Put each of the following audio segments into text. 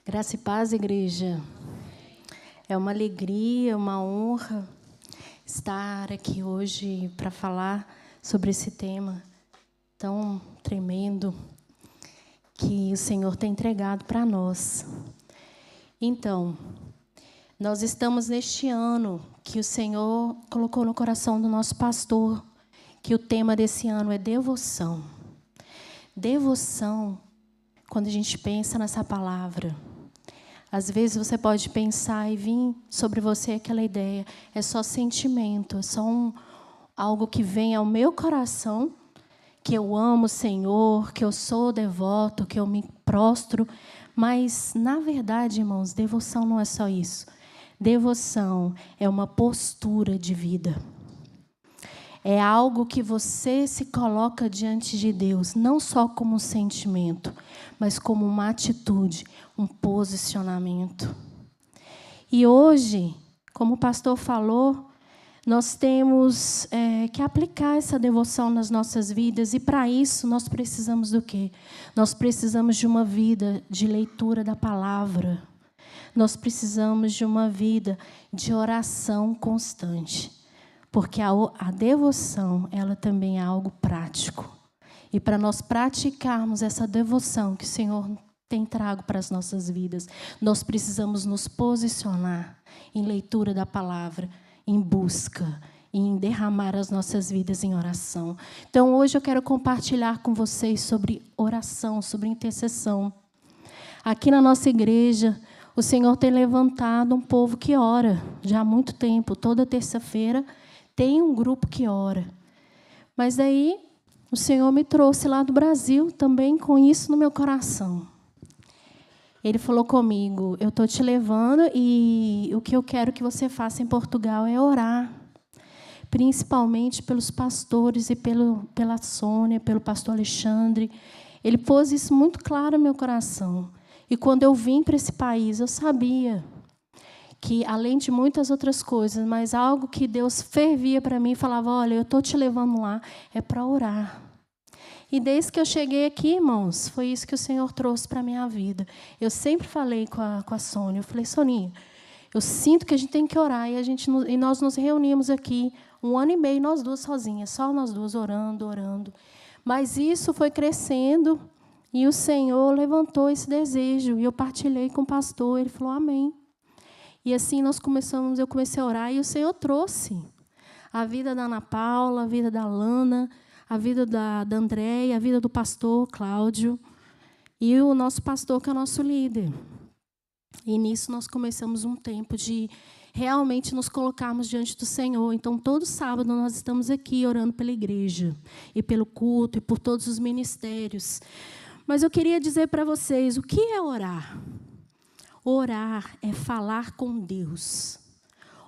Graça e paz, igreja. É uma alegria, uma honra estar aqui hoje para falar sobre esse tema tão tremendo que o Senhor tem entregado para nós. Então, nós estamos neste ano que o Senhor colocou no coração do nosso pastor, que o tema desse ano é devoção. Devoção, quando a gente pensa nessa palavra, às vezes você pode pensar e vir sobre você aquela ideia, é só sentimento, é só algo que vem ao meu coração, que eu amo o Senhor, que eu sou devoto, que eu me prostro. Mas, na verdade, irmãos, devoção não é só isso. Devoção é uma postura de vida. É algo que você se coloca diante de Deus, não só como um sentimento, mas como uma atitude, um posicionamento. E hoje, como o pastor falou, nós temos que aplicar essa devoção nas nossas vidas. E, para isso, nós precisamos do quê? Nós precisamos de uma vida de leitura da palavra. Nós precisamos de uma vida de oração constante. Porque a devoção, ela também é algo prático. E para nós praticarmos essa devoção que o Senhor tem trago para as nossas vidas, nós precisamos nos posicionar em leitura da palavra, em busca, em derramar as nossas vidas em oração. Então, hoje eu quero compartilhar com vocês sobre oração, sobre intercessão. Aqui na nossa igreja, o Senhor tem levantado um povo que ora já há muito tempo. Toda terça-feira tem um grupo que ora. Mas aí o Senhor me trouxe lá do Brasil também com isso no meu coração. Ele falou comigo, eu estou te levando e o que eu quero que você faça em Portugal é orar. Principalmente pelos pastores e pela Sônia, pelo pastor Alexandre. Ele pôs isso muito claro no meu coração. E quando eu vim para esse país, eu sabia que, além de muitas outras coisas, mas algo que Deus fervia para mim, falava, olha, eu estou te levando lá, é para orar. E desde que eu cheguei aqui, irmãos, foi isso que o Senhor trouxe para a minha vida. Eu sempre falei com a Sônia, eu falei, Soninha, eu sinto que a gente tem que orar, e nós nos reunimos aqui, 1 ano e meio, nós duas sozinhas, só nós duas orando. Mas isso foi crescendo, e o Senhor levantou esse desejo, e eu partilhei com o pastor, ele falou, amém. E assim eu comecei a orar, e o Senhor trouxe a vida da Ana Paula, a vida da Lana, a vida da Andréia, a vida do pastor Cláudio, e o nosso pastor, que é o nosso líder. E nisso nós começamos um tempo de realmente nos colocarmos diante do Senhor. Então, todo sábado nós estamos aqui orando pela igreja, e pelo culto, e por todos os ministérios. Mas eu queria dizer para vocês, o que é orar? Orar é falar com Deus.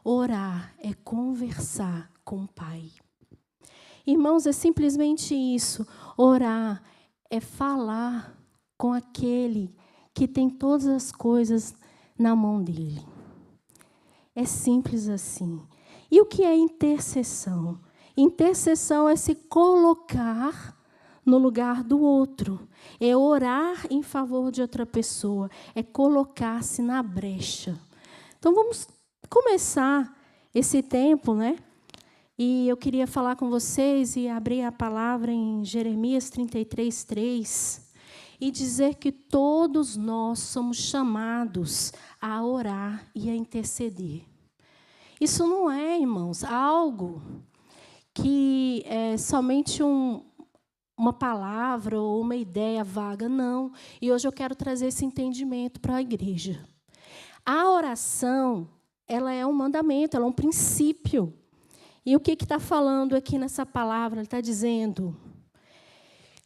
Orar é conversar com o Pai. Irmãos, é simplesmente isso. Orar é falar com aquele que tem todas as coisas na mão dele. É simples assim. E o que é intercessão? Intercessão é se colocar no lugar do outro. É orar em favor de outra pessoa. É colocar-se na brecha. Então, vamos começar esse tempo, né? E eu queria falar com vocês e abrir a palavra em Jeremias 33:3 e dizer que todos nós somos chamados a orar e a interceder. Isso não é, irmãos, algo que é somente uma palavra ou uma ideia vaga, não. E hoje eu quero trazer esse entendimento para a igreja. A oração, ela é um mandamento, ela é um princípio. E o que está falando aqui nessa palavra? Ele está dizendo,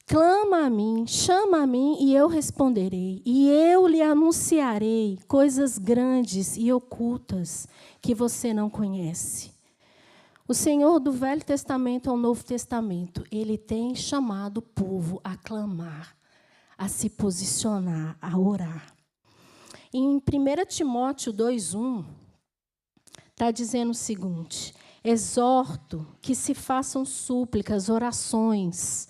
clama a mim, chama a mim e eu responderei. E eu lhe anunciarei coisas grandes e ocultas que você não conhece. O Senhor do Velho Testamento ao Novo Testamento, Ele tem chamado o povo a clamar, a se posicionar, a orar. Em 1 Timóteo 2:1, está dizendo o seguinte, exorto que se façam súplicas, orações,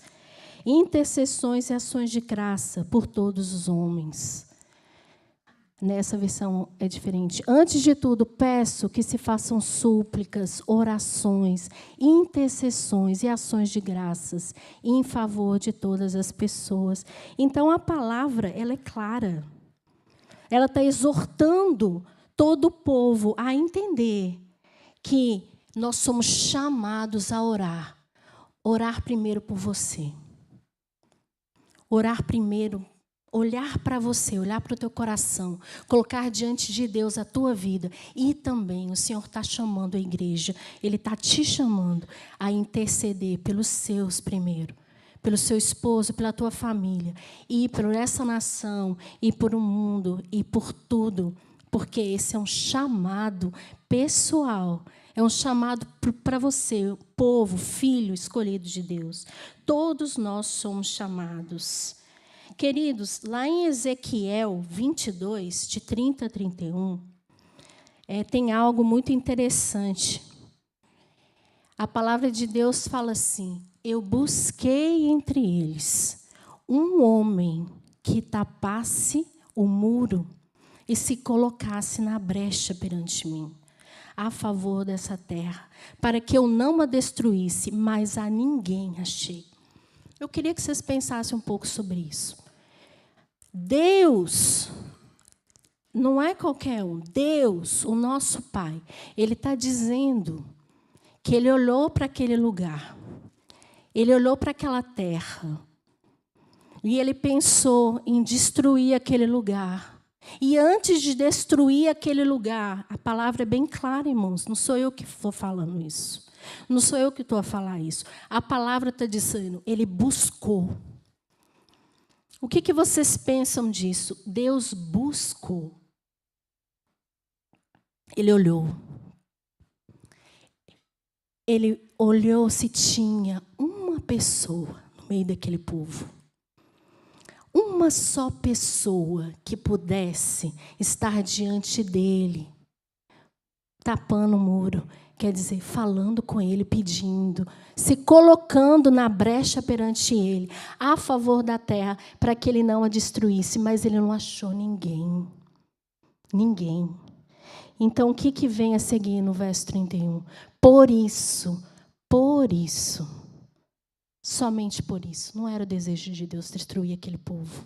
intercessões e ações de graça por todos os homens. Nessa versão é diferente. Antes de tudo, peço que se façam súplicas, orações, intercessões e ações de graças em favor de todas as pessoas. Então, a palavra, ela é clara. Ela está exortando todo o povo a entender que nós somos chamados a orar. Orar primeiro por você. Orar primeiro, olhar para você, olhar para o teu coração, colocar diante de Deus a tua vida. E também o Senhor está chamando a igreja, Ele está te chamando a interceder pelos seus primeiro, pelo seu esposo, pela tua família, e por essa nação, e por o mundo, e por tudo, porque esse é um chamado pessoal, é um chamado para você, povo, filho escolhido de Deus. Todos nós somos chamados. Queridos, lá em Ezequiel 22, de 30 a 31, tem algo muito interessante. A palavra de Deus fala assim: eu busquei entre eles um homem que tapasse o muro e se colocasse na brecha perante mim, a favor dessa terra, para que eu não a destruísse, mas a ninguém achei. Eu queria que vocês pensassem um pouco sobre isso. Deus, não é qualquer um, Deus, o nosso Pai, Ele está dizendo que Ele olhou para aquele lugar, Ele olhou para aquela terra, e Ele pensou em destruir aquele lugar. E antes de destruir aquele lugar, a palavra é bem clara, irmãos, não sou eu que estou falando isso. Não sou eu que estou a falar isso. A palavra está dizendo, Ele buscou. O que vocês pensam disso? Deus buscou. Ele olhou. Ele olhou se tinha uma pessoa no meio daquele povo. Uma só pessoa que pudesse estar diante dele, tapando o muro, quer dizer, falando com ele, pedindo, se colocando na brecha perante ele, a favor da terra, para que ele não a destruísse, mas ele não achou ninguém. Ninguém. Então, o que vem a seguir no verso 31? Por isso, somente por isso, não era o desejo de Deus destruir aquele povo.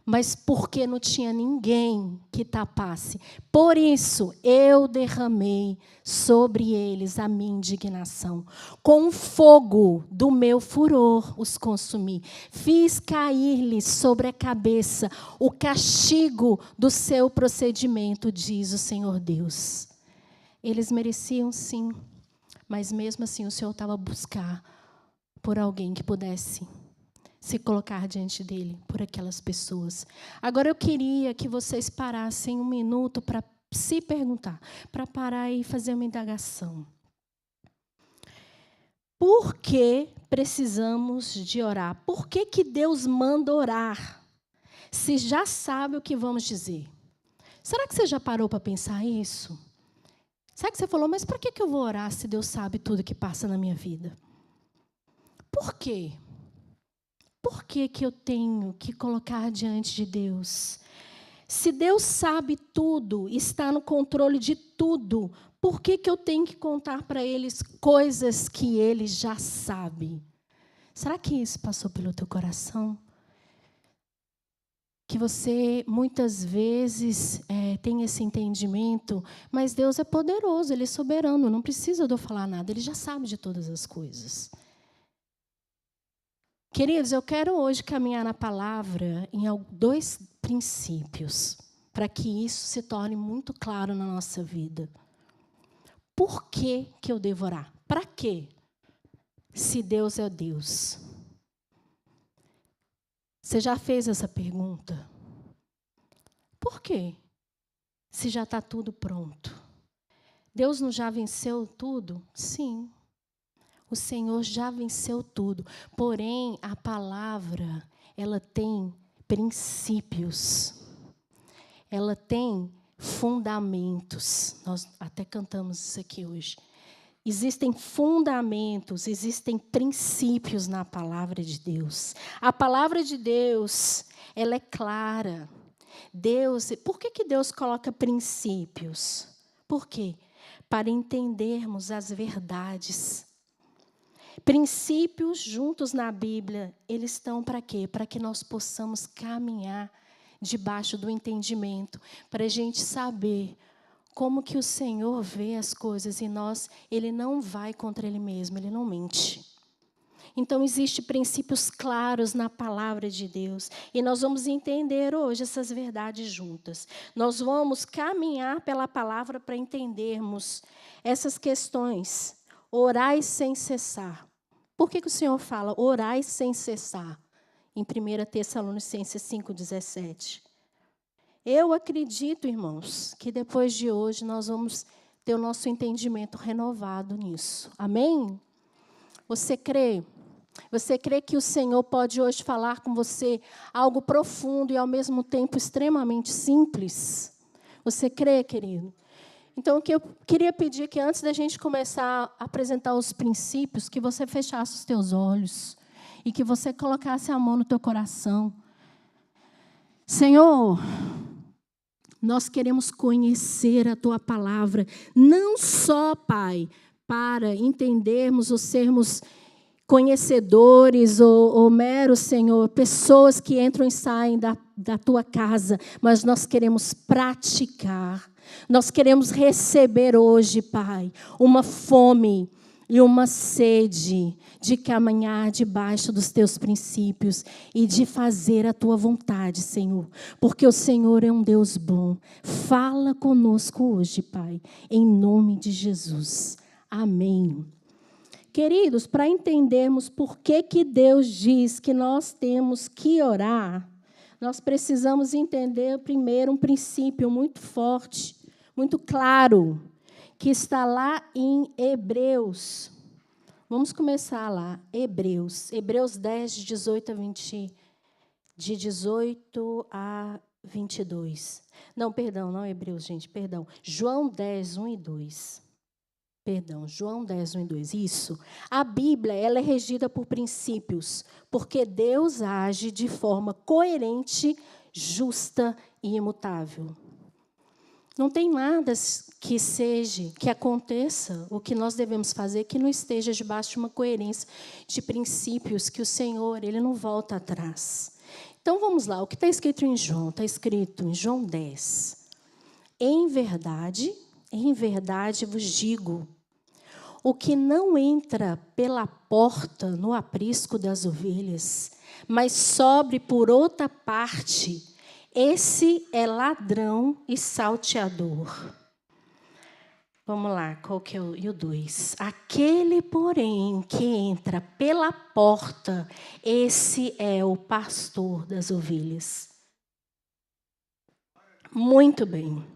Mas porque não tinha ninguém que tapasse. Por isso, eu derramei sobre eles a minha indignação. Com o fogo do meu furor os consumi. Fiz cair-lhes sobre a cabeça o castigo do seu procedimento, diz o Senhor Deus. Eles mereciam sim, mas mesmo assim o Senhor estava a buscar por alguém que pudesse se colocar diante dele, por aquelas pessoas. Agora eu queria que vocês parassem um minuto para se perguntar, para parar e fazer uma indagação. Por que precisamos de orar? Por que Deus manda orar, se já sabe o que vamos dizer? Será que você já parou para pensar isso? Será que você falou, mas para que eu vou orar se Deus sabe tudo que passa na minha vida? Por quê? Por que eu tenho que colocar diante de Deus? Se Deus sabe tudo, está no controle de tudo, por que eu tenho que contar para eles coisas que Ele já sabe? Será que isso passou pelo teu coração? Que você, muitas vezes, tem esse entendimento, mas Deus é poderoso, Ele é soberano, não precisa de eu falar nada, Ele já sabe de todas as coisas. Queridos, eu quero hoje caminhar na palavra em 2 princípios, para que isso se torne muito claro na nossa vida. Por que eu devo orar? Para quê? Se Deus é Deus. Você já fez essa pergunta? Por quê? Se já está tudo pronto. Deus não já venceu tudo? Sim. O Senhor já venceu tudo. Porém, a palavra, ela tem princípios. Ela tem fundamentos. Nós até cantamos isso aqui hoje. Existem fundamentos, existem princípios na palavra de Deus. A palavra de Deus, ela é clara. Por que Deus coloca princípios? Por quê? Para entendermos as verdades. Princípios juntos na Bíblia, eles estão para quê? Para que nós possamos caminhar debaixo do entendimento, para a gente saber como que o Senhor vê as coisas em nós. Ele não vai contra Ele mesmo, Ele não mente. Então, existem princípios claros na palavra de Deus. E nós vamos entender hoje essas verdades juntas. Nós vamos caminhar pela palavra para entendermos essas questões. Orai sem cessar. Por que o Senhor fala orai sem cessar? Em 1 Tessalonicenses 5,17. Eu acredito, irmãos, que depois de hoje nós vamos ter o nosso entendimento renovado nisso. Amém? Você crê? Você crê que o Senhor pode hoje falar com você algo profundo e, ao mesmo tempo, extremamente simples? Você crê, querido? Então, o que eu queria pedir é que, antes da gente começar a apresentar os princípios, que você fechasse os teus olhos e que você colocasse a mão no teu coração. Senhor, nós queremos conhecer a Tua palavra, não só, Pai, para entendermos ou sermos conhecedores ou meros, Senhor, pessoas que entram e saem da Tua casa, mas nós queremos praticar. Nós queremos receber hoje, Pai, uma fome e uma sede de caminhar debaixo dos Teus princípios e de fazer a Tua vontade, Senhor, porque o Senhor é um Deus bom. Fala conosco hoje, Pai, em nome de Jesus. Amém. Queridos, para entendermos por que Deus diz que nós temos que orar, nós precisamos entender primeiro um princípio muito forte, muito claro, que está lá em Hebreus. Vamos começar lá, Hebreus 10, de 18 a 22. Não, perdão, não Hebreus, gente, perdão. João 10, 1 e 2. Perdão, João 10, 1 e 2. Isso. A Bíblia, ela é regida por princípios, porque Deus age de forma coerente, justa e imutável. Não tem nada que aconteça, o que nós devemos fazer, que não esteja debaixo de uma coerência de princípios que o Senhor, Ele não volta atrás. Então, vamos lá. O que está escrito em João? Está escrito em João 10. Em verdade vos digo, o que não entra pela porta no aprisco das ovelhas, mas sobe por outra parte, esse é ladrão e salteador. Vamos lá, qual que é o 2? Aquele, porém, que entra pela porta, esse é o pastor das ovelhas. Muito bem.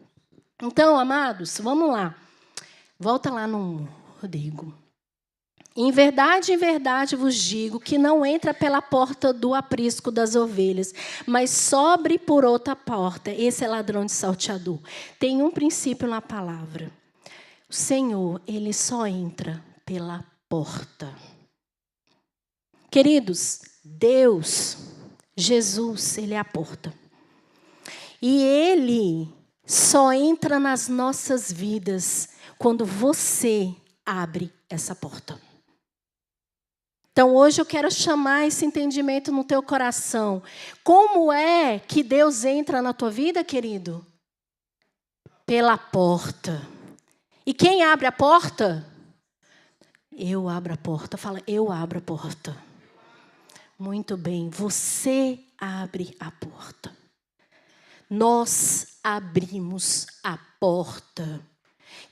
Então, amados, vamos lá. Volta lá no Rodrigo. Em verdade vos digo que não entra pela porta do aprisco das ovelhas, mas sobe por outra porta. Esse é ladrão de salteador. Tem um princípio na palavra. O Senhor, Ele só entra pela porta. Queridos, Deus, Jesus, Ele é a porta. E Ele só entra nas nossas vidas quando você abre essa porta. Então, hoje eu quero chamar esse entendimento no teu coração. Como é que Deus entra na tua vida, querido? Pela porta. E quem abre a porta? Eu abro a porta. Fala, eu abro a porta. Muito bem, você abre a porta. Nós abrimos a porta.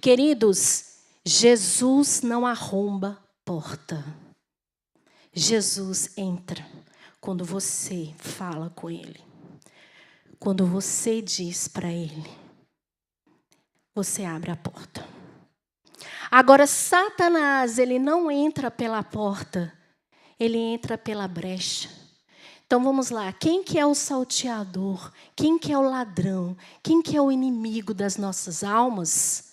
Queridos, Jesus não arromba porta. Jesus entra quando você fala com Ele. Quando você diz para Ele, você abre a porta. Agora, Satanás, ele não entra pela porta, ele entra pela brecha. Então, vamos lá. Quem que é o salteador? Quem que é o ladrão? Quem que é o inimigo das nossas almas?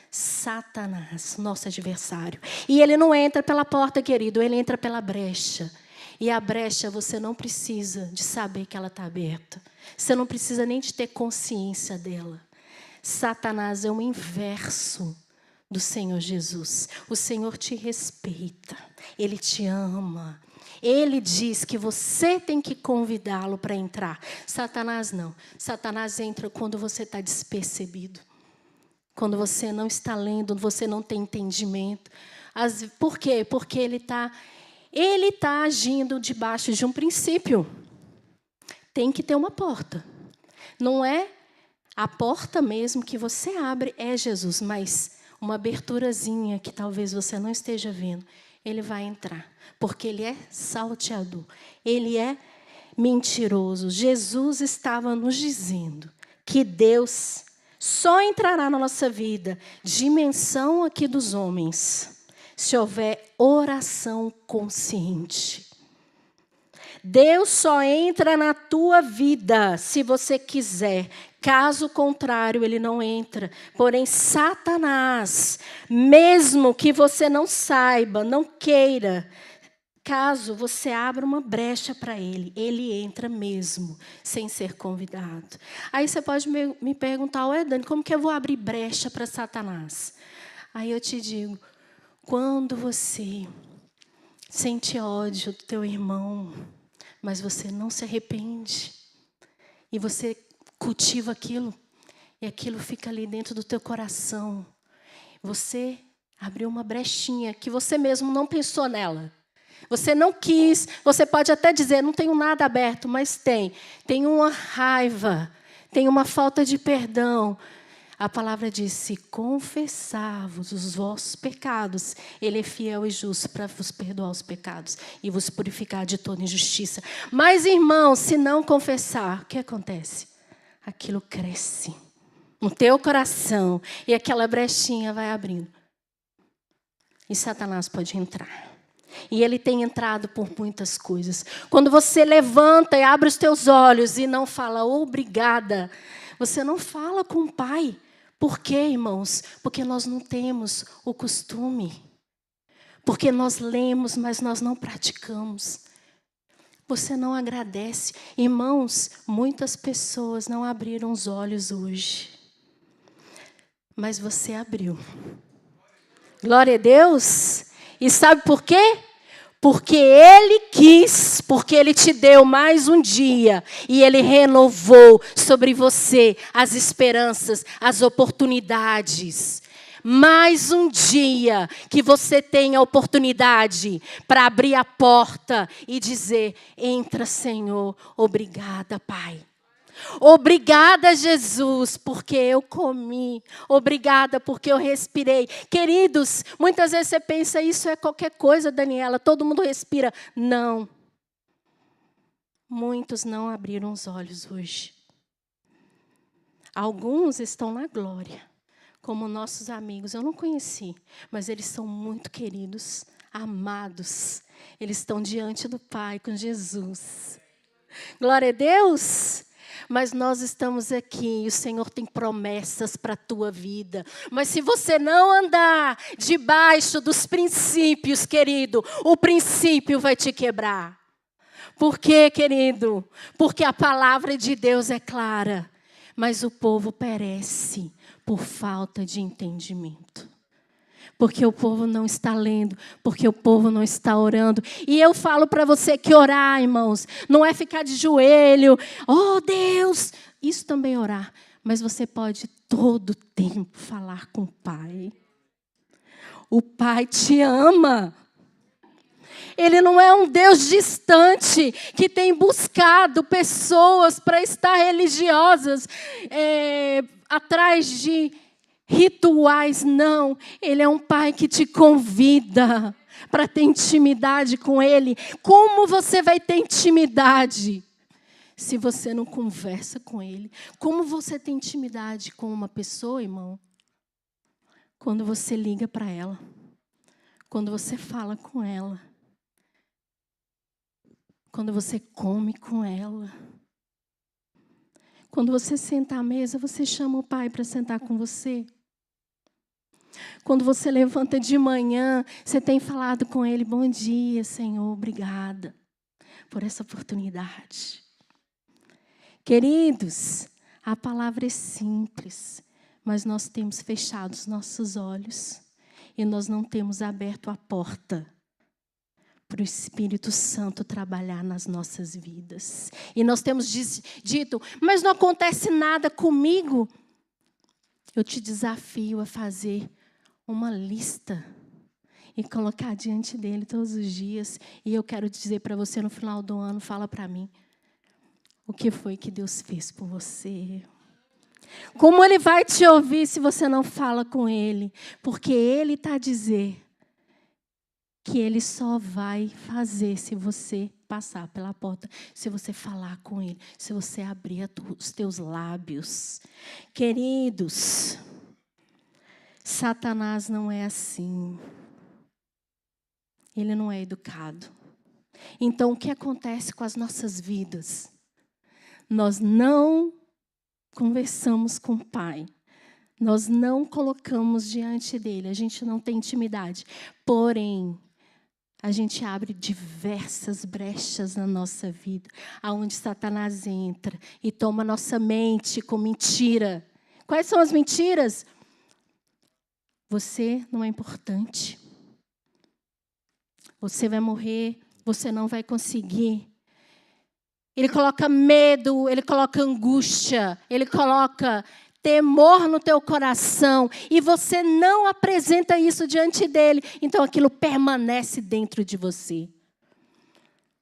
Satanás, nosso adversário. E ele não entra pela porta, querido, ele entra pela brecha. E a brecha, você não precisa de saber que ela está aberta. Você não precisa nem de ter consciência dela. Satanás é o inverso do Senhor Jesus. O Senhor te respeita. Ele te ama. Ele diz que você tem que convidá-lo para entrar. Satanás não. Satanás entra quando você está despercebido. Quando você não está lendo, você não tem entendimento. Por quê? Porque ele está agindo debaixo de um princípio. Tem que ter uma porta. Não é a porta mesmo que você abre, é Jesus, mas uma aberturazinha que talvez você não esteja vendo, ele vai entrar. Porque ele é salteador, ele é mentiroso. Jesus estava nos dizendo que Deus só entrará na nossa vida, dimensão aqui dos homens, se houver oração consciente. Deus só entra na tua vida se você quiser. Caso contrário, ele não entra. Porém, Satanás, mesmo que você não saiba, não queira, caso você abra uma brecha para ele, ele entra mesmo, sem ser convidado. Aí você pode me perguntar, ué, Dani, como que eu vou abrir brecha para Satanás? Aí eu te digo, quando você sente ódio do teu irmão, mas você não se arrepende, e você cultiva aquilo, e aquilo fica ali dentro do teu coração, você abriu uma brechinha que você mesmo não pensou nela. Você não quis, você pode até dizer, não tenho nada aberto, mas tem. Tem uma raiva, tem uma falta de perdão. A palavra diz, se confessar-vos os vossos pecados, ele é fiel e justo para vos perdoar os pecados e vos purificar de toda injustiça. Mas, irmão, se não confessar, o que acontece? Aquilo cresce no teu coração e aquela brechinha vai abrindo. E Satanás pode entrar. E ele tem entrado por muitas coisas. Quando você levanta e abre os teus olhos e não fala obrigada, você não fala com o Pai. Por quê, irmãos? Porque nós não temos o costume. Porque nós lemos, mas nós não praticamos. Você não agradece. Irmãos, muitas pessoas não abriram os olhos hoje. Mas você abriu. Glória a Deus. E sabe por quê? Porque Ele quis, porque Ele te deu mais um dia e Ele renovou sobre você as esperanças, as oportunidades. Mais um dia que você tem a oportunidade para abrir a porta e dizer, entra, Senhor, obrigada, Pai. Obrigada, Jesus, porque eu comi. Obrigada, porque eu respirei. Queridos, muitas vezes você pensa, isso é qualquer coisa, Daniela, todo mundo respira. Não. Muitos não abriram os olhos hoje. Alguns estão na glória, como nossos amigos. Eu não conheci, mas eles são muito queridos, amados. Eles estão diante do Pai com Jesus. Glória a Deus. Mas nós estamos aqui e o Senhor tem promessas para a tua vida. Mas se você não andar debaixo dos princípios, querido, o princípio vai te quebrar. Por quê, querido? Porque a palavra de Deus é clara, mas o povo perece por falta de entendimento. Porque o povo não está lendo, porque o povo não está orando. E eu falo para você que orar, irmãos, não é ficar de joelho. Oh, Deus! Isso também é orar. Mas você pode todo tempo falar com o Pai. O Pai te ama. Ele não é um Deus distante que tem buscado pessoas para estar religiosas atrás de rituais, não. Ele é um Pai que te convida para ter intimidade com Ele. Como você vai ter intimidade se você não conversa com Ele? Como você tem intimidade com uma pessoa, irmão? Quando você liga para ela. Quando você fala com ela. Quando você come com ela. Quando você senta à mesa, você chama o Pai para sentar com você. Quando você levanta de manhã, você tem falado com Ele, bom dia, Senhor, obrigada. por essa oportunidade. Queridos, a palavra é simples, mas nós temos fechado os nossos olhos e nós não temos aberto a porta para o Espírito Santo trabalhar nas nossas vidas. E nós temos dito, mas não acontece nada comigo. Eu te desafio a fazer uma lista e colocar diante dele todos os dias. E eu quero dizer para você no final do ano, fala para mim, o que foi que Deus fez por você? Como Ele vai te ouvir se você não fala com Ele? Porque Ele está a dizer que Ele só vai fazer se você passar pela porta, se você falar com Ele, se você abrir os teus lábios. Queridos, Satanás não é assim. Ele não é educado. Então, o que acontece com as nossas vidas? Nós não conversamos com o Pai. Nós não colocamos diante dele. A gente não tem intimidade. Porém, a gente abre diversas brechas na nossa vida, aonde Satanás entra e toma nossa mente com mentira. Quais são as mentiras? Você não é importante. Você vai morrer, você não vai conseguir. Ele coloca medo, ele coloca angústia, ele coloca temor no teu coração. E você não apresenta isso diante dele. Então aquilo permanece dentro de você.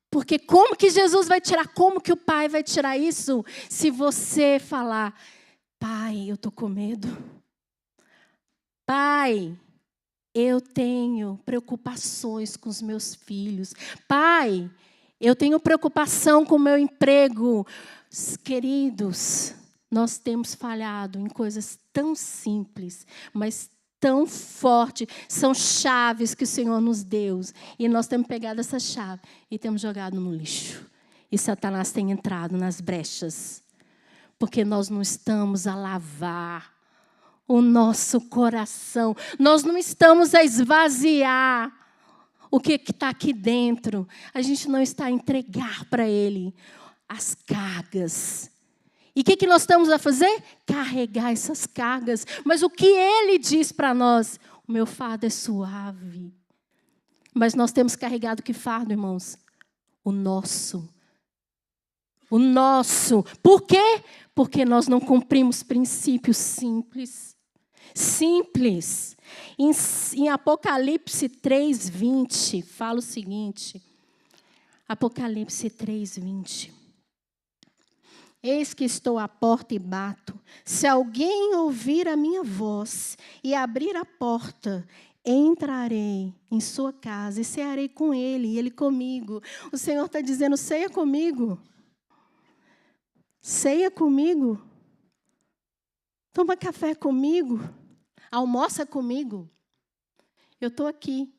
Porque como que Jesus vai tirar? Como que o Pai vai tirar isso? Se você falar, Pai, eu estou com medo. Pai, eu tenho preocupações com os meus filhos. Pai, eu tenho preocupação com o meu emprego. Queridos, nós temos falhado em coisas tão simples, mas tão fortes. São chaves que o Senhor nos deu. E nós temos pegado essa chave e temos jogado no lixo. E Satanás tem entrado nas brechas. Porque nós não estamos a lavar o nosso coração. Nós não estamos a esvaziar o que está aqui dentro. A gente não está a entregar para Ele as cargas. E o que nós estamos a fazer? Carregar essas cargas. Mas o que Ele diz para nós? O meu fardo é suave. Mas nós temos carregado que fardo, irmãos? O nosso. O nosso. Por quê? Porque nós não cumprimos princípios simples. Simples. Em Apocalipse 3:20, fala o seguinte. Apocalipse 3:20. Eis que estou à porta e bato. Se alguém ouvir a minha voz e abrir a porta, entrarei em sua casa e cearei com ele e ele comigo. O Senhor está dizendo, ceia comigo. Ceia comigo. Toma café comigo. Almoça comigo. Eu estou aqui.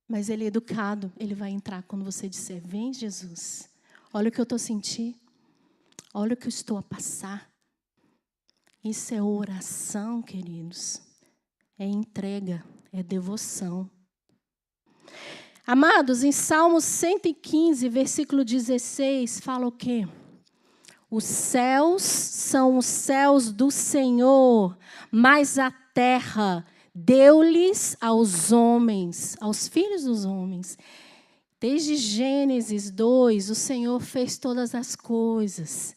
Mas ele é educado. Ele vai entrar quando você disser, vem Jesus. Olha o que eu estou sentindo. Olha o que eu estou a passar. Isso é oração, queridos. É entrega, é devoção. Amados, em Salmos 115, versículo 16, fala o quê? Os céus são os céus do Senhor, mas a terra deu-lhes aos homens, aos filhos dos homens. Desde Gênesis 2, o Senhor fez todas as coisas.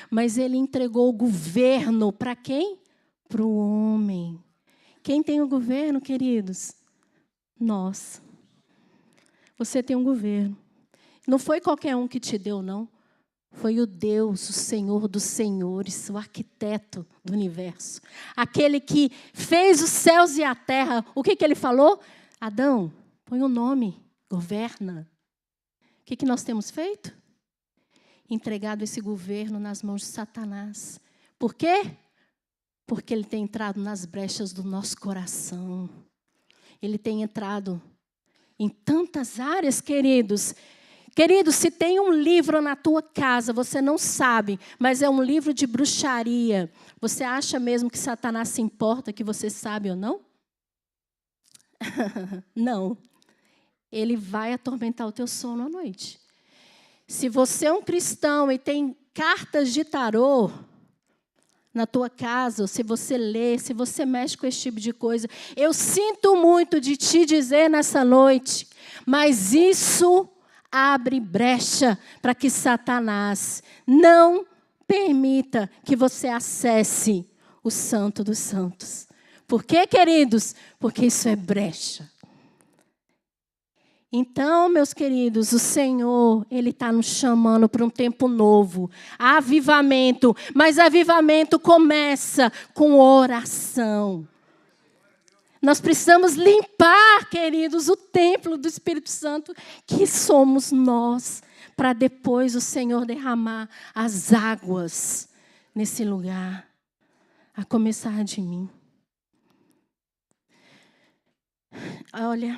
Mas Ele entregou o governo para quem? Para o homem. Quem tem o governo, queridos? Nós. Você tem um governo. Não foi qualquer um que te deu, não. Foi o Deus, o Senhor dos senhores, o arquiteto do universo. Aquele que fez os céus e a terra. O que Ele falou? Adão, põe o nome, governa. O que nós temos feito? Entregado esse governo nas mãos de Satanás. Por quê? Porque ele tem entrado nas brechas do nosso coração. Ele tem entrado em tantas áreas, queridos. Queridos, se tem um livro na tua casa, você não sabe, mas é um livro de bruxaria. Você acha mesmo que Satanás se importa que você sabe ou não? Não. Ele vai atormentar o teu sono à noite. Se você é um cristão e tem cartas de tarô na tua casa, ou se você lê, se você mexe com esse tipo de coisa, eu sinto muito de te dizer nessa noite, mas isso abre brecha para que Satanás não permita que você acesse o Santo dos Santos. Por quê, queridos? Porque isso é brecha. Então, meus queridos, o Senhor, Ele está nos chamando para um tempo novo, avivamento, mas avivamento começa com oração. Nós precisamos limpar, queridos, o templo do Espírito Santo, que somos nós, para depois o Senhor derramar as águas nesse lugar, a começar de mim. Olha,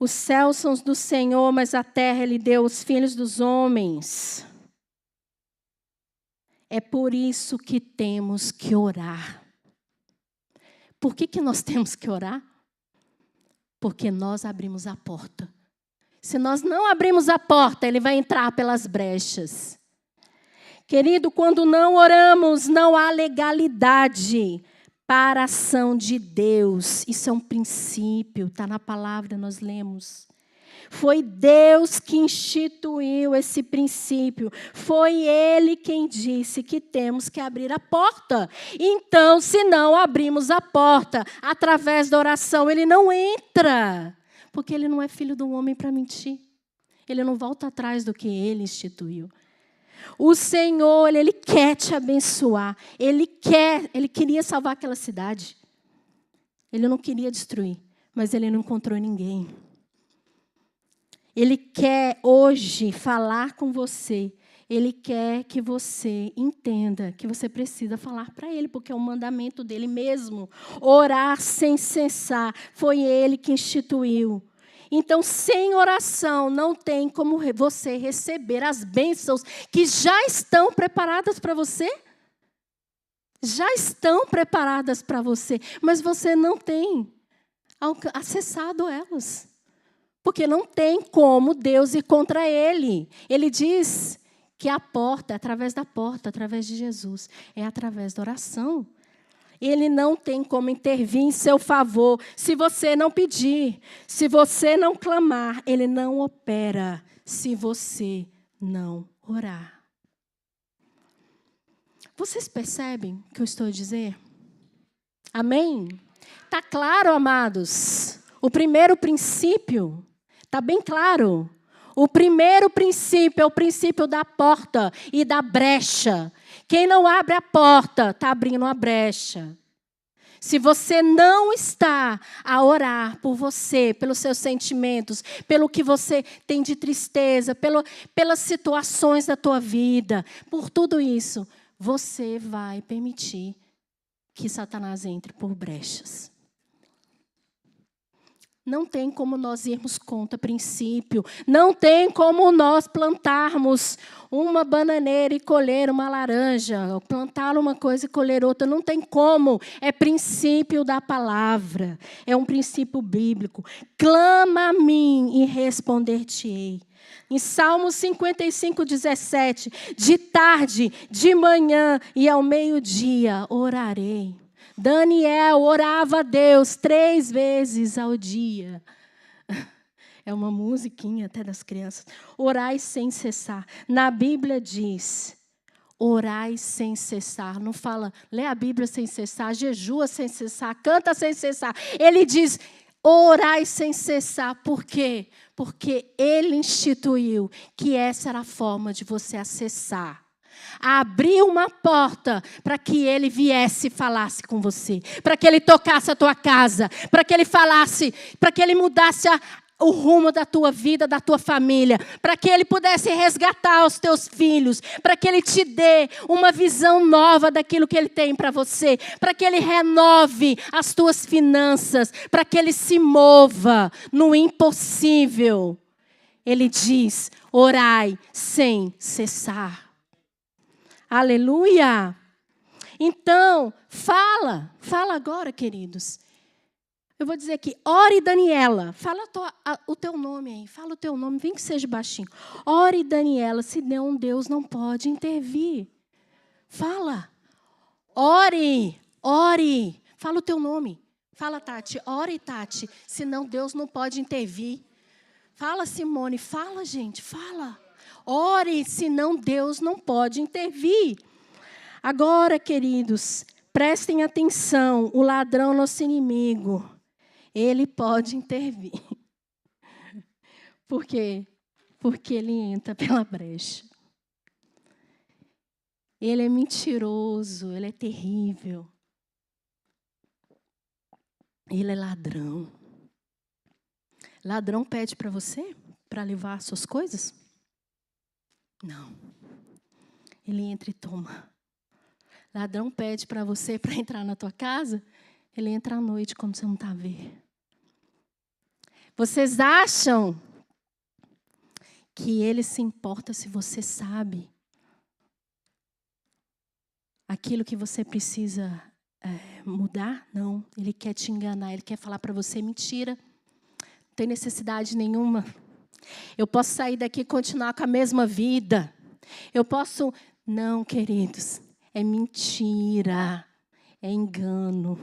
os céus são do Senhor, mas a terra Ele deu aos filhos dos homens. É por isso que temos que orar. Por que nós temos que orar? Porque nós abrimos a porta. Se nós não abrimos a porta, ele vai entrar pelas brechas. Querido, quando não oramos, não há legalidade para a ação de Deus. Isso é um princípio, está na palavra, nós lemos. Foi Deus que instituiu esse princípio. Foi Ele quem disse que temos que abrir a porta. Então, se não abrimos a porta através da oração, Ele não entra. Porque Ele não é filho do homem para mentir. Ele não volta atrás do que Ele instituiu. O Senhor, Ele quer te abençoar. Ele queria salvar aquela cidade. Ele não queria destruir, mas Ele não encontrou ninguém. Ele quer hoje falar com você. Ele quer que você entenda que você precisa falar para Ele, porque é um mandamento dEle mesmo. Orar sem cessar. Foi Ele que instituiu. Então, sem oração, não tem como você receber as bênçãos que já estão preparadas para você. Já estão preparadas para você, mas você não tem acessado elas. Porque não tem como Deus ir contra Ele. Ele diz que a porta, através da porta, através de Jesus, é através da oração. Ele não tem como intervir em seu favor. Se você não pedir, se você não clamar, Ele não opera se você não orar. Vocês percebem o que eu estou a dizer? Amém? Está claro, amados? O primeiro princípio, está bem claro. O primeiro princípio é o princípio da porta e da brecha. Quem não abre a porta, está abrindo a brecha. Se você não está a orar por você, pelos seus sentimentos, pelo que você tem de tristeza, pelas situações da tua vida, por tudo isso, você vai permitir que Satanás entre por brechas. Não tem como nós irmos contra princípio. Não tem como nós plantarmos uma bananeira e colher uma laranja. Plantar uma coisa e colher outra. Não tem como. É princípio da palavra. É um princípio bíblico. Clama a mim e responder-te-ei. Em Salmo 55, 17. De tarde, de manhã e ao meio-dia orarei. Daniel orava a Deus 3 vezes ao dia. É uma musiquinha até das crianças. Orai sem cessar. Na Bíblia diz, orai sem cessar. Não fala, lê a Bíblia sem cessar, jejua sem cessar, canta sem cessar. Ele diz, orai sem cessar. Por quê? Porque Ele instituiu que essa era a forma de você acessar. Abrir uma porta para que Ele viesse e falasse com você, para que Ele tocasse a tua casa, para que Ele falasse, para que Ele mudasse o rumo da tua vida, da tua família, para que Ele pudesse resgatar os teus filhos, para que Ele te dê uma visão nova daquilo que Ele tem para você, para que Ele renove as tuas finanças, para que Ele se mova no impossível. Ele diz, orai sem cessar. Aleluia! Então, fala agora, queridos. Eu vou dizer aqui, ore Daniela. Fala o teu nome aí, fala o teu nome, vem que seja baixinho. Ore Daniela, senão Deus não pode intervir. Fala. Ore. Fala o teu nome. Fala, Tati. Ore, Tati, senão Deus não pode intervir. Fala, Simone. Fala, gente, fala. Ore, senão Deus não pode intervir. Agora, queridos, prestem atenção. O ladrão, nosso inimigo, ele pode intervir. Por quê? Porque ele entra pela brecha. Ele é mentiroso, ele é terrível. Ele é ladrão. Ladrão pede para você para levar suas coisas? Não. Ele entra e toma. Ladrão pede para você para entrar na tua casa? Ele entra à noite quando você não está a ver. Vocês acham que ele se importa se você sabe aquilo que você precisa mudar? Não. Ele quer te enganar, ele quer falar para você mentira. Não tem necessidade nenhuma. Eu posso sair daqui e continuar com a mesma vida. Eu posso... Não, queridos. É mentira. É engano.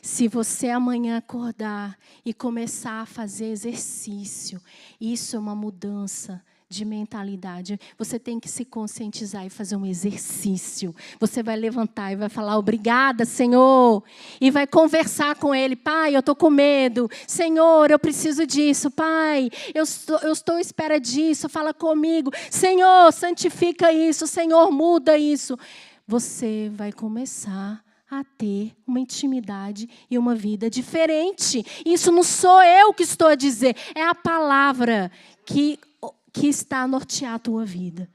Se você amanhã acordar e começar a fazer exercício, isso é uma mudança de mentalidade. Você tem que se conscientizar e fazer um exercício. Você vai levantar e vai falar, obrigada, Senhor. E vai conversar com Ele. Pai, eu estou com medo. Senhor, eu preciso disso. Pai, eu estou à espera disso. Fala comigo. Senhor, santifica isso. Senhor, muda isso. Você vai começar a ter uma intimidade e uma vida diferente. Isso não sou eu que estou a dizer. É a palavra que está a nortear a tua vida.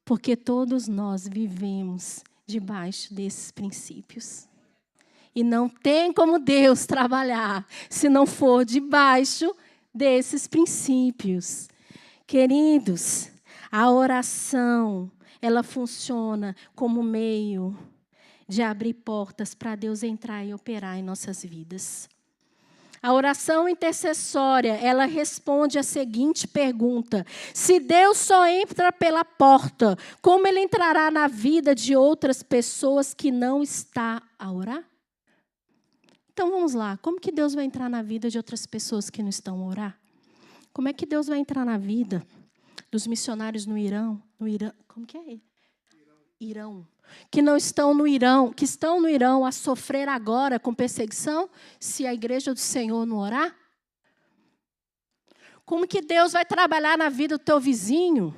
Porque todos nós vivemos debaixo desses princípios. E não tem como Deus trabalhar se não for debaixo desses princípios. Queridos, a oração, ela funciona como meio de abrir portas para Deus entrar e operar em nossas vidas. A oração intercessória, ela responde a seguinte pergunta: se Deus só entra pela porta, como Ele entrará na vida de outras pessoas que não está a orar? Então vamos lá, como que Deus vai entrar na vida de outras pessoas que não estão a orar? Como é que Deus vai entrar na vida dos missionários no Irã? Como que é? Irão. Que não estão no Irão, que estão no Irão a sofrer agora com perseguição, se a igreja do Senhor não orar? Como que Deus vai trabalhar na vida do teu vizinho?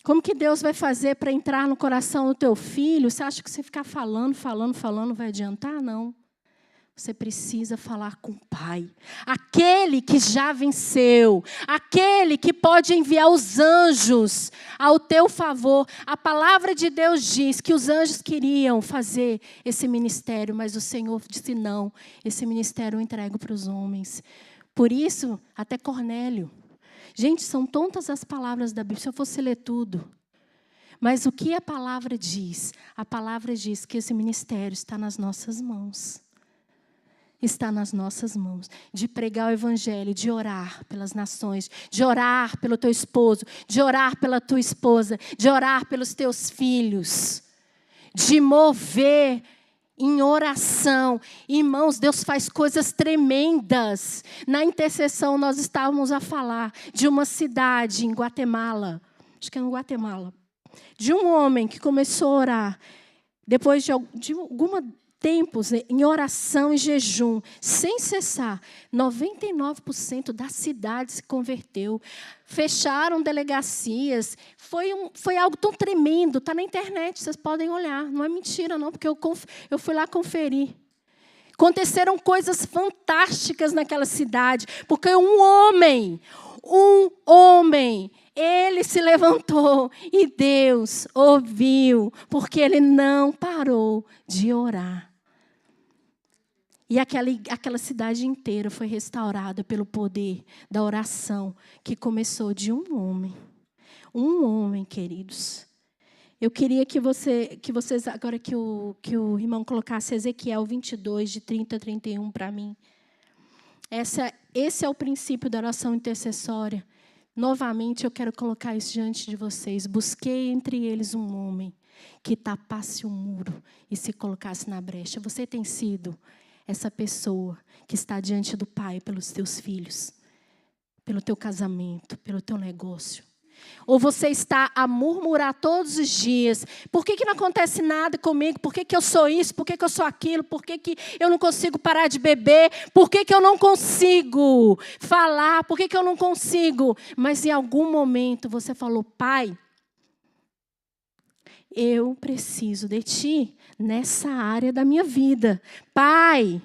Como que Deus vai fazer para entrar no coração do teu filho? Você acha que você ficar falando vai adiantar? Não. Você precisa falar com o Pai. Aquele que já venceu. Aquele que pode enviar os anjos ao teu favor. A palavra de Deus diz que os anjos queriam fazer esse ministério, mas o Senhor disse não. Esse ministério eu entrego para os homens. Por isso, até Cornélio. Gente, são tantas as palavras da Bíblia, se eu fosse ler tudo. Mas o que a palavra diz? A palavra diz que esse ministério está nas nossas mãos. Está nas nossas mãos, de pregar o evangelho, de orar pelas nações, de orar pelo teu esposo, de orar pela tua esposa, de orar pelos teus filhos, de mover em oração. Irmãos, Deus faz coisas tremendas. Na intercessão nós estávamos a falar de uma cidade em Guatemala, acho que é no Guatemala, de um homem que começou a orar, depois de alguma tempos em oração e jejum, sem cessar, 99% da cidade se converteu. Fecharam delegacias. Foi algo tão tremendo. Está na internet, vocês podem olhar. Não é mentira, não, porque eu fui lá conferir. Aconteceram coisas fantásticas naquela cidade, porque um homem, ele se levantou e Deus ouviu, porque ele não parou de orar. E aquela cidade inteira foi restaurada pelo poder da oração que começou de um homem. Um homem, queridos. Eu queria que vocês, agora que o irmão colocasse Ezequiel 22, de 30 a 31 para mim. Esse é o princípio da oração intercessória. Novamente, eu quero colocar isso diante de vocês. Busquei entre eles um homem que tapasse o muro e se colocasse na brecha. Você tem sido essa pessoa que está diante do Pai pelos teus filhos, pelo teu casamento, pelo teu negócio. Ou você está a murmurar todos os dias, por que não acontece nada comigo? Por que eu sou isso? Por que eu sou aquilo? Por que eu não consigo parar de beber? Por que eu não consigo falar? Por que eu não consigo? Mas em algum momento você falou, Pai, eu preciso de Ti nessa área da minha vida. Pai,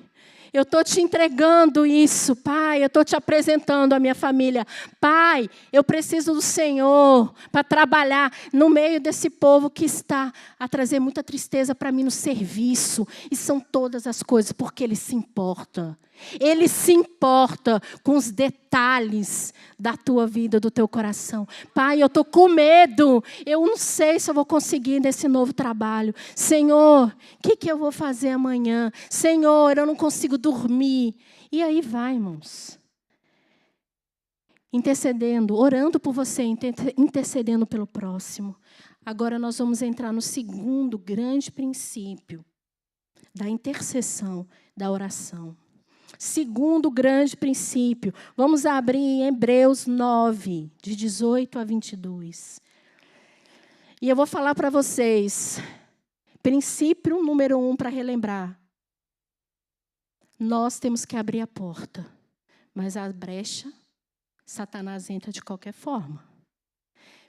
eu estou te entregando isso, Pai, eu estou te apresentando a minha família. Pai, eu preciso do Senhor para trabalhar no meio desse povo que está a trazer muita tristeza para mim no serviço. E são todas as coisas, porque Ele se importa. Ele se importa com os detalhes da tua vida, do teu coração. Pai, eu estou com medo. Eu não sei se eu vou conseguir nesse novo trabalho. Senhor, o que eu vou fazer amanhã? Senhor, eu não consigo dormir. E aí vai, irmãos. Intercedendo, orando por você, intercedendo pelo próximo. Agora nós vamos entrar no segundo grande princípio da intercessão, da oração. Segundo grande princípio. Vamos abrir em Hebreus 9, de 18 a 22. E eu vou falar para vocês, princípio número 1 para relembrar. Nós temos que abrir a porta, mas a brecha, Satanás entra de qualquer forma.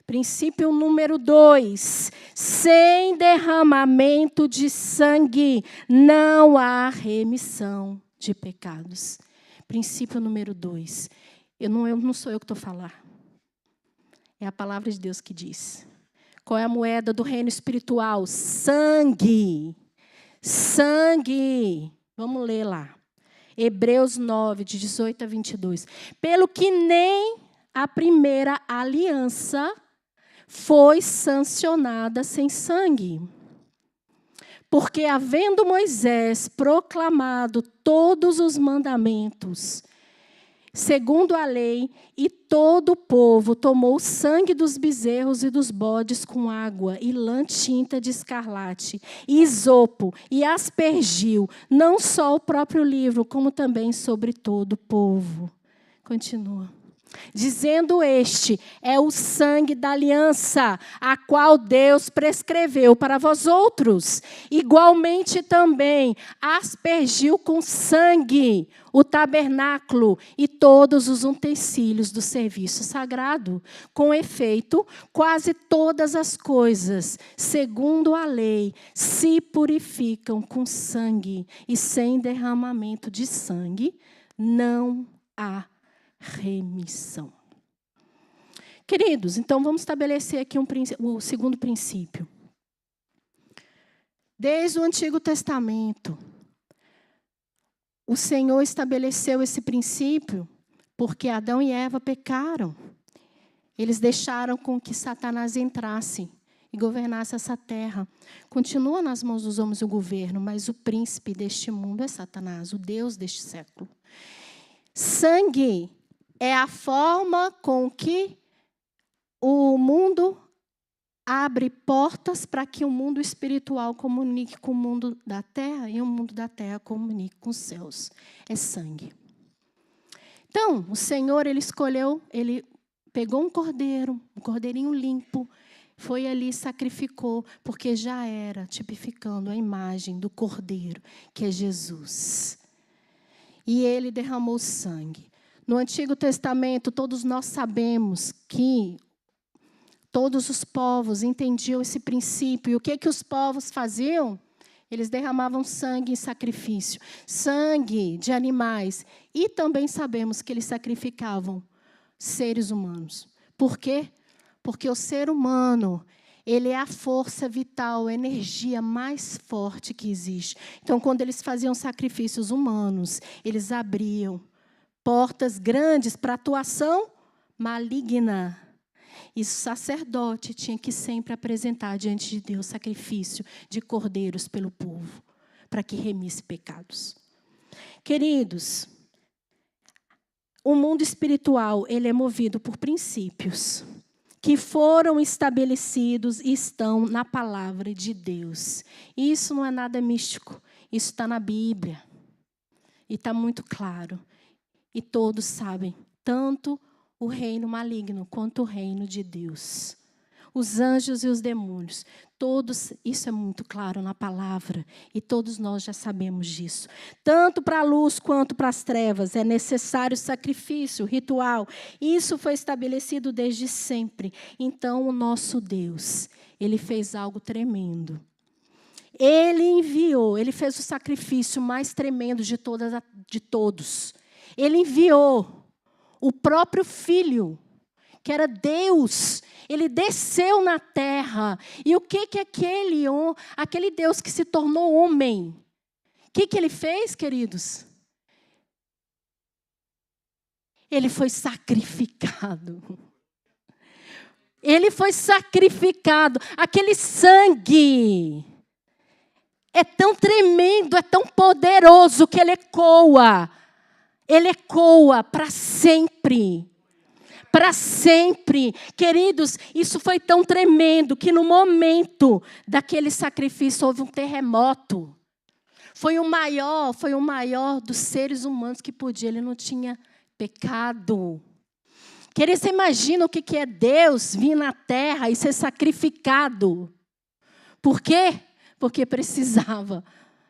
Princípio número 2, sem derramamento de sangue não há remissão de pecados. Princípio número 2. Não sou eu que estou a falar. É a palavra de Deus que diz. Qual é a moeda do reino espiritual? Sangue. Sangue. Vamos ler lá. Hebreus 9, de 18 a 22. Pelo que nem a primeira aliança foi sancionada sem sangue. Porque, havendo Moisés proclamado todos os mandamentos, segundo a lei, e todo o povo tomou o sangue dos bezerros e dos bodes com água e lã tinta de escarlate, e isopo, e aspergiu, não só o próprio livro, como também sobre todo o povo. Continua. Dizendo este, é o sangue da aliança, a qual Deus prescreveu para vós outros. Igualmente também aspergiu com sangue o tabernáculo e todos os utensílios do serviço sagrado. Com efeito, quase todas as coisas, segundo a lei, se purificam com sangue, e sem derramamento de sangue não há remissão. Queridos, então vamos estabelecer aqui o segundo princípio. Desde o Antigo Testamento, o Senhor estabeleceu esse princípio porque Adão e Eva pecaram. Eles deixaram com que Satanás entrasse e governasse essa terra. Continua nas mãos dos homens o governo, mas o príncipe deste mundo é Satanás, o Deus deste século. Sangue é a forma com que o mundo abre portas para que o mundo espiritual comunique com o mundo da terra e o mundo da terra comunique com os céus. É sangue. Então, o Senhor, Ele escolheu, Ele pegou um cordeirinho limpo, foi ali e sacrificou, porque já era tipificando a imagem do cordeiro, que é Jesus. E Ele derramou sangue. No Antigo Testamento, todos nós sabemos que todos os povos entendiam esse princípio. E o que os povos faziam? Eles derramavam sangue em sacrifício. Sangue de animais. E também sabemos que eles sacrificavam seres humanos. Por quê? Porque o ser humano, ele é a força vital, a energia mais forte que existe. Então, quando eles faziam sacrifícios humanos, eles abriam portas grandes para atuação maligna. E o sacerdote tinha que sempre apresentar diante de Deus sacrifício de cordeiros pelo povo, para que remisse pecados. Queridos, o mundo espiritual, ele é movido por princípios que foram estabelecidos e estão na palavra de Deus. E isso não é nada místico, isso está na Bíblia. E está muito claro. E todos sabem, tanto o reino maligno quanto o reino de Deus. Os anjos e os demônios, todos, isso é muito claro na palavra, e todos nós já sabemos disso. Tanto para a luz quanto para as trevas é necessário sacrifício, ritual. Isso foi estabelecido desde sempre. Então, o nosso Deus, ele fez algo tremendo. Ele fez o sacrifício mais tremendo de todos. Ele enviou o próprio Filho, que era Deus. Ele desceu na terra. E o que aquele Deus que se tornou homem, o que ele fez, queridos? Ele foi sacrificado. Ele foi sacrificado. Aquele sangue é tão tremendo, é tão poderoso que ele ecoa. Ele ecoa para sempre. Para sempre. Queridos, isso foi tão tremendo que no momento daquele sacrifício houve um terremoto. Foi o maior dos seres humanos que podia. Ele não tinha pecado. Queridos, você imagina o que é Deus vir na terra e ser sacrificado? Por quê? Porque precisava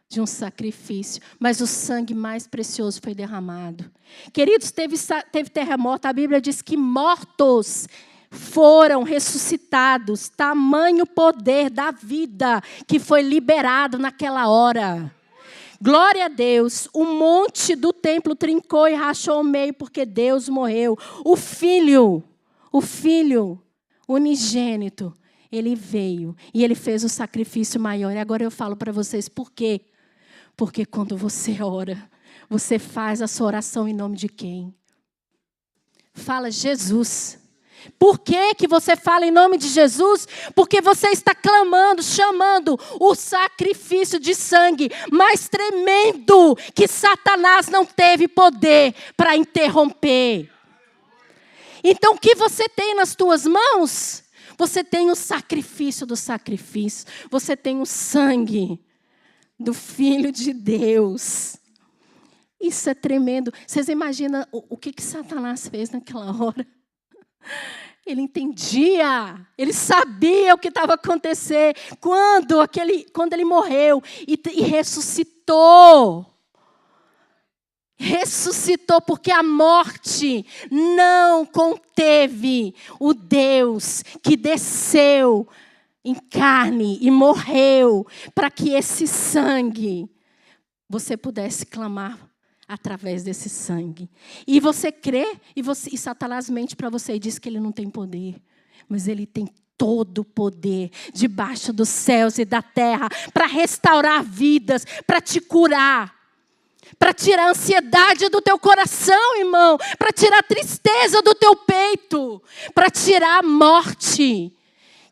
de um sacrifício, mas o sangue mais precioso foi derramado. Queridos, teve terremoto, a Bíblia diz que mortos foram ressuscitados, tamanho poder da vida que foi liberado naquela hora. Glória a Deus, o monte do templo trincou e rachou ao meio, porque Deus morreu. O Filho unigênito, ele veio e ele fez o sacrifício maior. E agora eu falo para vocês por quê? Porque quando você ora, você faz a sua oração em nome de quem? Fala Jesus. Por que você fala em nome de Jesus? Porque você está clamando, chamando o sacrifício de sangue mais tremendo que Satanás não teve poder para interromper. Então, o que você tem nas tuas mãos? Você tem o sacrifício do sacrifício. Você tem o sangue do Filho de Deus. Isso é tremendo. Vocês imaginam o que Satanás fez naquela hora? Ele entendia, ele sabia o que estava acontecendo quando ele morreu e ressuscitou. Ressuscitou porque a morte não conteve o Deus que desceu em carne e morreu para que esse sangue você pudesse clamar através desse sangue. E você crê e Satanás mente para você e diz que ele não tem poder, mas ele tem todo o poder debaixo dos céus e da terra para restaurar vidas, para te curar, para tirar a ansiedade do teu coração, irmão, para tirar a tristeza do teu peito, para tirar a morte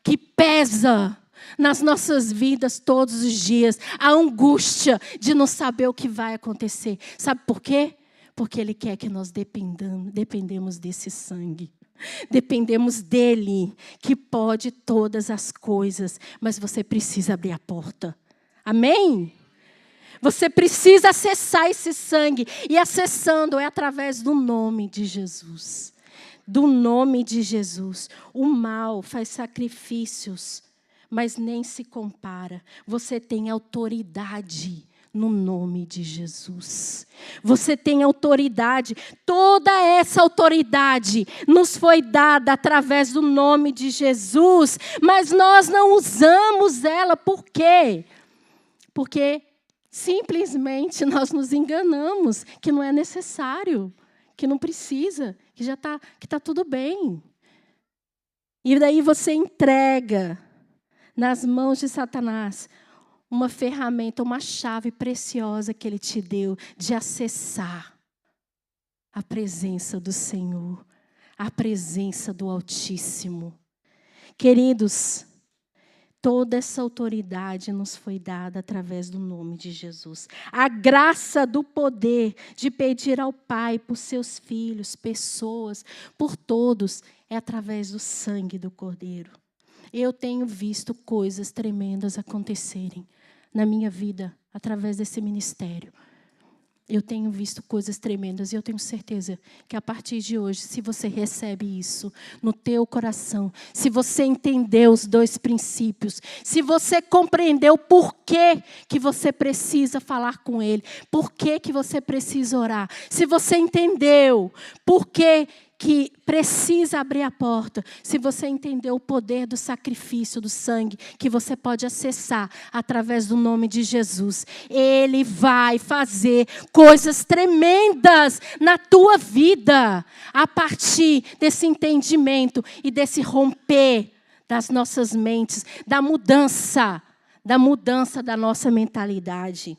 que pesa nas nossas vidas todos os dias, a angústia de não saber o que vai acontecer. Sabe por quê? Porque Ele quer que nós dependemos desse sangue. Dependemos dEle, que pode todas as coisas, mas você precisa abrir a porta. Amém? Você precisa acessar esse sangue, e acessando é através do nome de Jesus. Do nome de Jesus. O mal faz sacrifícios, mas nem se compara. Você tem autoridade no nome de Jesus. Você tem autoridade. Toda essa autoridade nos foi dada através do nome de Jesus, mas nós não usamos ela. Por quê? Porque simplesmente nós nos enganamos que não é necessário, que não precisa, que já está tudo bem. E daí você entrega nas mãos de Satanás uma ferramenta, uma chave preciosa que ele te deu de acessar a presença do Senhor, a presença do Altíssimo. Queridos, toda essa autoridade nos foi dada através do nome de Jesus. A graça do poder de pedir ao Pai por seus filhos, pessoas, por todos, é através do sangue do Cordeiro. Eu tenho visto coisas tremendas acontecerem na minha vida através desse ministério. Eu tenho visto coisas tremendas e eu tenho certeza que a partir de hoje, se você recebe isso no teu coração, se você entendeu os 2 princípios, se você compreendeu por que você precisa falar com Ele, por que você precisa orar, se você entendeu por que precisa abrir a porta, se você entendeu o poder do sacrifício, do sangue, que você pode acessar através do nome de Jesus, Ele vai fazer coisas tremendas na tua vida, a partir desse entendimento e desse romper das nossas mentes, da mudança da nossa mentalidade.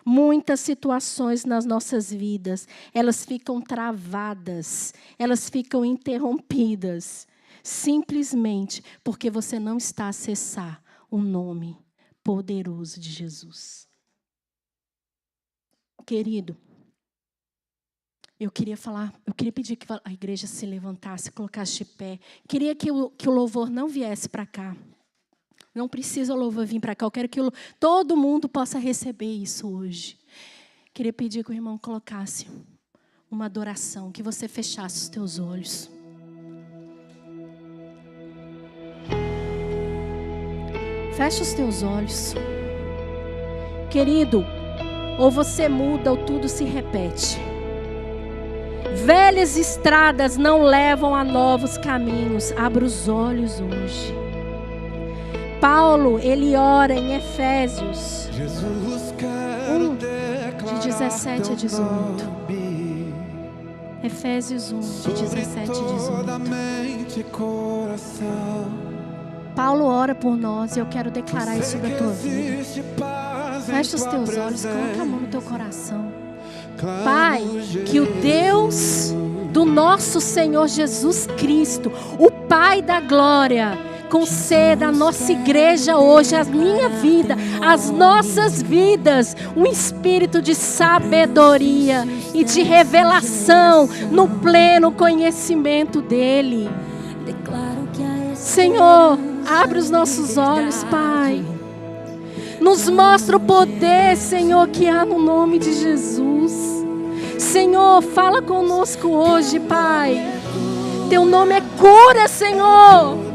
Muitas situações nas nossas vidas, elas ficam travadas, elas ficam interrompidas, simplesmente porque você não está a acessar o nome poderoso de Jesus. Querido, eu queria pedir que a igreja se levantasse, colocasse de pé. Queria que o louvor não viesse para cá. Não precisa o louvor vir para cá. Eu quero que todo mundo possa receber isso hoje. Queria pedir que o irmão colocasse uma adoração, que você fechasse os teus olhos. Fecha os teus olhos. Querido, ou você muda ou tudo se repete. Velhas estradas não levam a novos caminhos. Abra os olhos hoje. Paulo, ele ora em Efésios 1, de 17 a 18. Efésios 1, de 17 a 18. Paulo ora por nós e eu quero declarar isso da tua vida. Fecha os teus olhos, coloca a mão no teu coração. Pai, que o Deus do nosso Senhor Jesus Cristo, o Pai da glória, conceda a nossa igreja hoje, a minha vida, as nossas vidas, um espírito de sabedoria e de revelação no pleno conhecimento dEle. Senhor, abre os nossos olhos, Pai. Nos mostra o poder, Senhor, que há no nome de Jesus. Senhor, fala conosco hoje, Pai. Teu nome é cura, Senhor.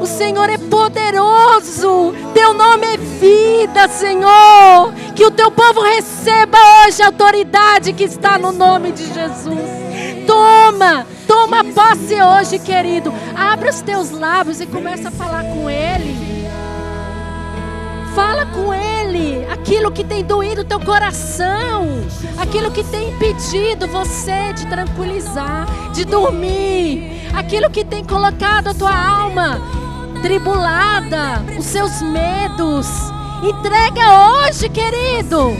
O Senhor é poderoso. Teu nome é vida, Senhor. Que o teu povo receba hoje a autoridade que está no nome de Jesus. Toma posse hoje, querido. Abra os teus lábios e começa a falar com Ele. Fala com Ele. Aquilo que tem doído o teu coração. Aquilo que tem impedido você de tranquilizar, de dormir. Aquilo que tem colocado a tua alma tribulada, os seus medos. Entrega hoje, querido.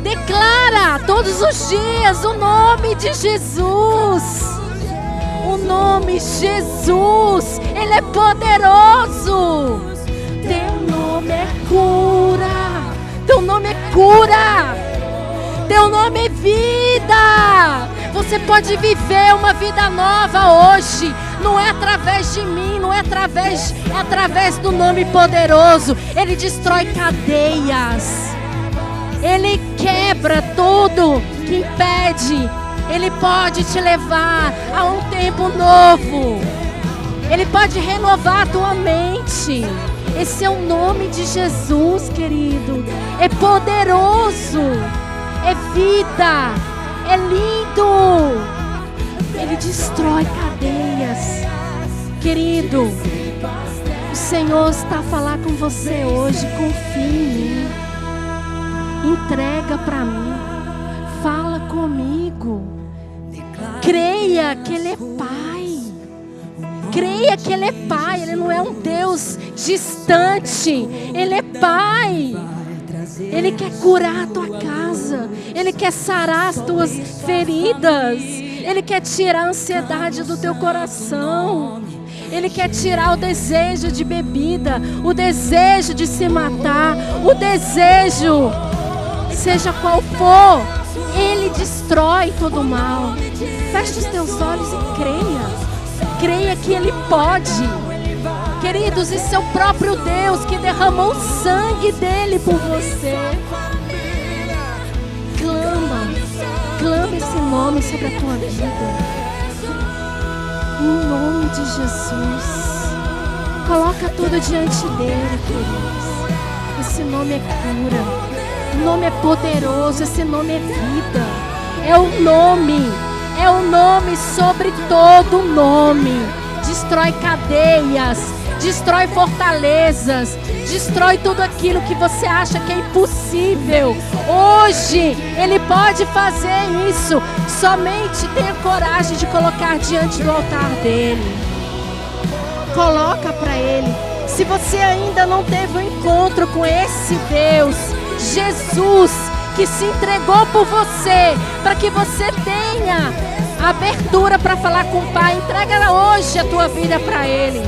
Declara todos os dias o nome de Jesus. O nome Jesus, Ele é poderoso. Teu nome é cura. Teu nome é cura. Teu nome é vida. Você pode viver uma vida nova hoje. Não é através de mim, não é através do nome poderoso. Ele destrói cadeias. Ele quebra tudo que impede. Ele pode te levar a um tempo novo. Ele pode renovar a tua mente. Esse é o nome de Jesus, querido. É poderoso. É vida. É lindo. Ele destrói cadeias. Querido, o Senhor está a falar com você hoje. Confie em mim. Entrega para mim. Fala comigo. Creia que Ele é Pai. Creia que Ele é Pai. Ele não é um Deus distante. Ele é Pai. Ele quer curar a tua casa. Ele quer sarar as tuas feridas. Ele quer tirar a ansiedade do teu coração. Ele quer tirar o desejo de bebida, o desejo de se matar, o desejo, seja qual for, Ele destrói todo o mal. Feche os teus olhos e creia. Creia que Ele pode. Queridos, esse é o próprio Deus que derramou o sangue dele por você. Clama esse nome sobre a tua vida. Em nome de Jesus. Coloca tudo diante dele, queridos. Esse nome é cura. O nome é poderoso. Esse nome é vida. É o nome sobre todo nome. Destrói cadeias. Destrói fortalezas. Destrói tudo aquilo que você acha que é impossível. Hoje Ele pode fazer isso. Somente tenha coragem de colocar diante do altar dele. Coloca para Ele. Se você ainda não teve um encontro com esse Deus, Jesus, que se entregou por você, para que você tenha abertura para falar com o Pai, entrega hoje a tua vida para Ele.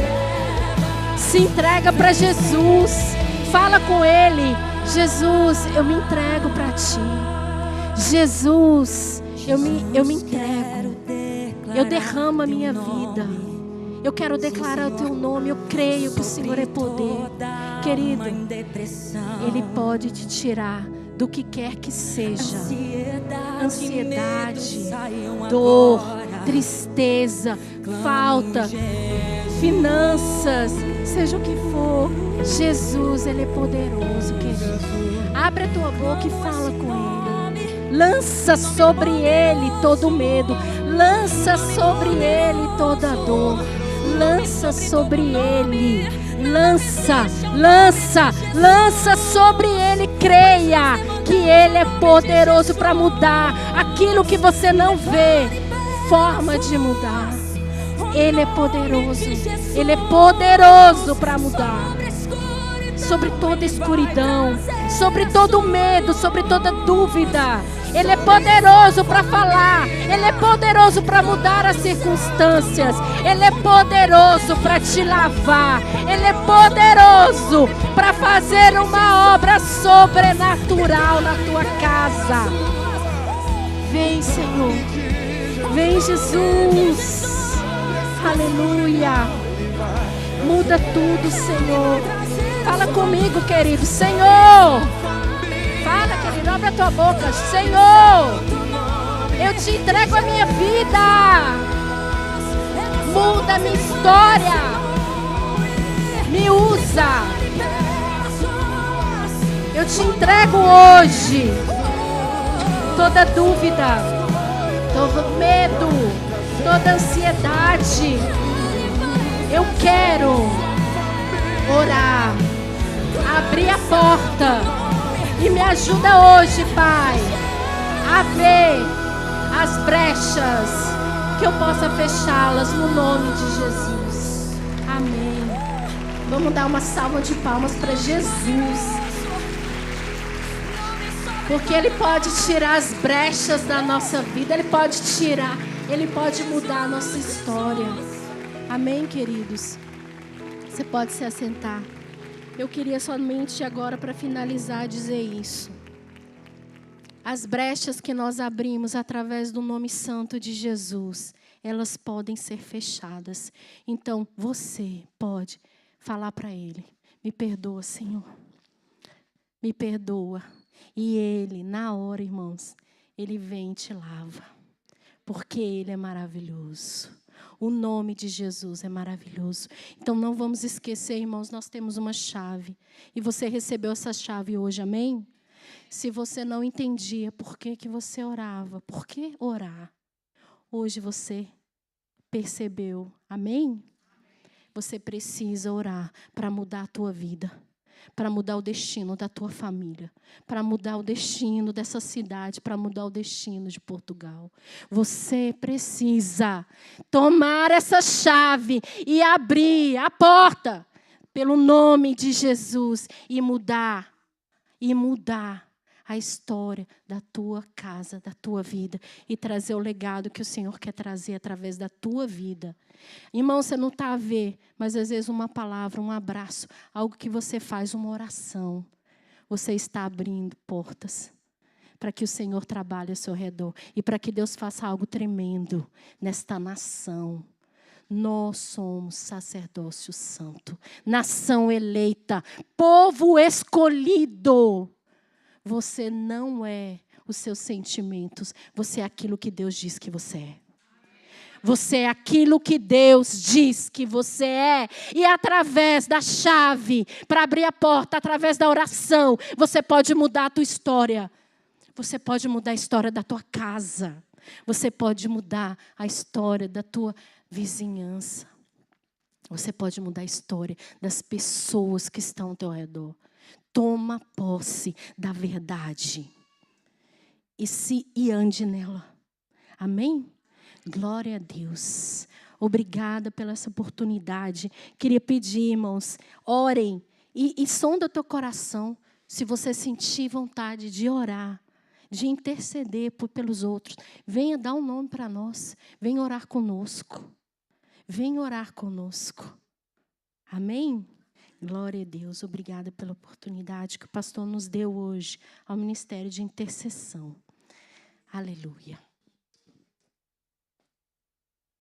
Se entrega para Jesus. Fala com Ele. Jesus, eu me entrego para Ti. Jesus, eu me entrego. Eu derramo a minha vida. Eu quero declarar o Teu nome. Eu creio que o Senhor é poder. Querido, Ele pode te tirar do que quer que seja. Ansiedade, dor, tristeza, falta, finanças, seja o que for. Jesus, Ele é poderoso, querido. Abre a tua boca e fala com Ele. Lança sobre Ele todo medo. Lança sobre Ele toda dor. Lança sobre Ele. Lança sobre Ele. Creia que Ele é poderoso para mudar aquilo que você não vê forma de mudar. Ele é poderoso. Ele é poderoso para mudar. Sobre toda escuridão, sobre todo medo, sobre toda dúvida. Ele é poderoso para falar. Ele é poderoso para mudar as circunstâncias. Ele é poderoso para te lavar. Ele é poderoso para fazer uma obra sobrenatural na tua casa. Vem, Senhor. Vem, Jesus. Aleluia. Muda tudo, Senhor. Fala comigo, querido. Senhor. Fala, querido. Abre a tua boca. Senhor, eu te entrego a minha vida. Muda a minha história. Me usa. Eu te entrego hoje toda dúvida, todo medo, toda ansiedade. Eu quero orar, abrir a porta e me ajuda hoje, Pai, a ver as brechas, que eu possa fechá-las no nome de Jesus. Amém. Vamos dar uma salva de palmas para Jesus, porque Ele pode tirar as brechas da nossa vida. Ele pode tirar, Ele pode mudar a nossa história. Amém, queridos? Você pode se assentar. Eu queria somente agora, para finalizar, dizer isso. As brechas que nós abrimos através do nome santo de Jesus, elas podem ser fechadas. Então, você pode falar para Ele: me perdoa, Senhor. Me perdoa. E Ele, na hora, irmãos, Ele vem e te lava. Porque Ele é maravilhoso. O nome de Jesus é maravilhoso. Então não vamos esquecer, irmãos, nós temos uma chave. E você recebeu essa chave hoje, amém? Se você não entendia por que você orava, por que orar? Hoje você percebeu, amém? Você precisa orar para mudar a tua vida. Para mudar o destino da tua família, para mudar o destino dessa cidade, para mudar o destino de Portugal. Você precisa tomar essa chave e abrir a porta pelo nome de Jesus e mudar a história da tua casa, da tua vida e trazer o legado que o Senhor quer trazer através da tua vida. Irmão, você não está a ver, mas às vezes uma palavra, um abraço, algo que você faz, uma oração, você está abrindo portas para que o Senhor trabalhe ao seu redor e para que Deus faça algo tremendo nesta nação. Nós somos sacerdócio santo, nação eleita, povo escolhido. Você não é os seus sentimentos, você é aquilo que Deus diz que você é. Você é aquilo que Deus diz que você é. E através da chave, para abrir a porta, através da oração, você pode mudar a tua história. Você pode mudar a história da tua casa. Você pode mudar a história da tua vizinhança. Você pode mudar a história das pessoas que estão ao teu redor. Toma posse da verdade. E ande nela. Amém? Glória a Deus. Obrigada pela essa oportunidade. Queria pedir, irmãos, orem e sonda o teu coração. Se você sentir vontade de orar, de interceder pelos outros, venha dar um nome para nós. Venha orar conosco. Venha orar conosco. Amém? Glória a Deus. Obrigada pela oportunidade que o pastor nos deu hoje ao ministério de intercessão. Aleluia.